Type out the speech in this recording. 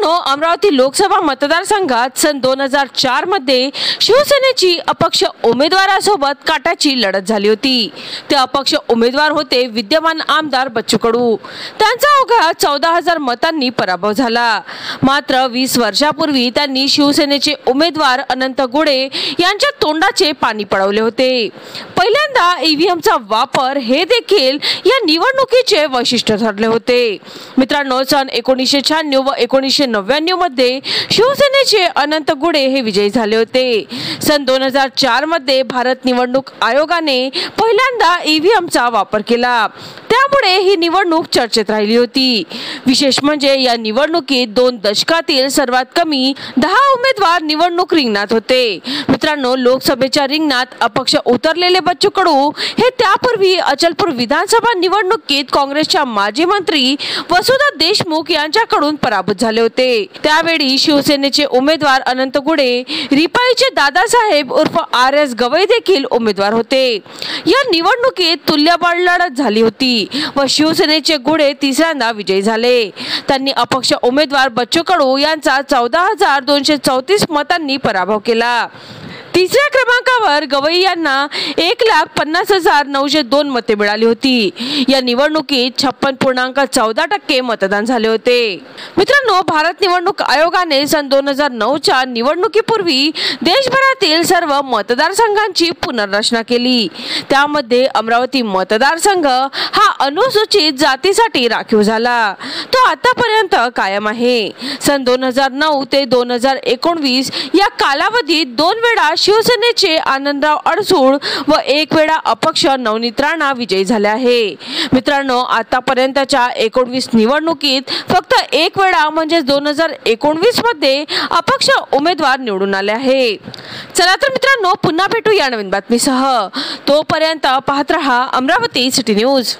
मित्रांनो, अमरावती लोकसभा मतदारसंघात सन 2004 मध्ये शिवसेनेची अपक्ष उमेदवारासोबत काटाची लढत झाली होती। ते अपक्ष उमेदवार होते विद्यमान आमदार बच्चू कडू। त्यांचा अवघ्या 14,000 मतांनी पराभव झाला। मात्र 20 वर्षापूर्वी त्यांनी शिवसेनेचे उमेदवार अनंत गुढे यांच्या तोंडाचे पाणी पळवले होते। पहिल्यांदा ईव्हीएमचा वापर हे देखील या निवडणुकीचे वैशिष्ट्य ठरले होते। मित्रांनो, सन 1996 व 1999 मध्ये शिवसेनेचे अनंत गुढे हे विजयी झाले होते। सन 2004 मध्ये भारत निवडणूक आयोगाने पहिल्यांदा ईव्हीएमचा वापर केला, त्यामुळे ही निवडणूक चर्चेत राहिली होती। विशेष म्हणजे या निवडणुकीत 2 दशकातील सर्वात कमी 10 उमेदवार निवडणूक रिंगणात होते। मित्रांनो, लोकसभेच्या रिंगणात अपक्ष उतरलेले बच्चू कडू हे त्यापूर्वी अचलपूर विधानसभा निवडणुकीत काँग्रेसच्या माजी मंत्री वसुधा देशमुख यांच्याकडून पराभूत झाले होते। त्यावेळी शिवसेनेचे उमेदवार अनंत गुढे, रिपाईचे दादासाहेब उर्फ RS गवई देखील उमेदवार होते। या निवडणुकीत तुल्यबळ लढत झाली होती व शिवसेनेचे गुढे तिसऱ्यांदा विजयी झाले। त्यांनी अपक्ष उमेदवार बच्चू कडू यांचा 14,234 मतांनी पराभव केला। तिसऱ्या क्रमांकावर गवई यांना 1,50,902 मते मिळाली होती। या निवडणुकीत 56.14% मतदान झाले होते। मित्रांनो, भारत निवडणूक आयोगाने सन 2009च्या निवडणुकीपूर्वी देशभरातील सर्व मतदारसंघांची पुनर्रचना केली। त्यामध्ये अमरावती मतदारसंघ हा अनुसूचित जातीसाठी राखीव झाला। तो आतापर्यंत कायम आहे। सन 2009 ते 2019 या कालावधीत 2 वेळा शिवसेनेचे आनंदराव अडसूळ व 1 वेळा अपक्ष नवनीत राणा विजयी झाले आहे। मित्रांनो, आतापर्यंतच्या 19 निवडणुकीत फक्त 1 वेळा म्हणजे 2019 मध्ये अपक्ष उमेदवार निवडून आले आहे। चला तर मित्रांनो, पुन्हा भेटू या नवीन बातमीसह। तोपर्यंत पाहत रहा अमरावती सिटी न्यूज।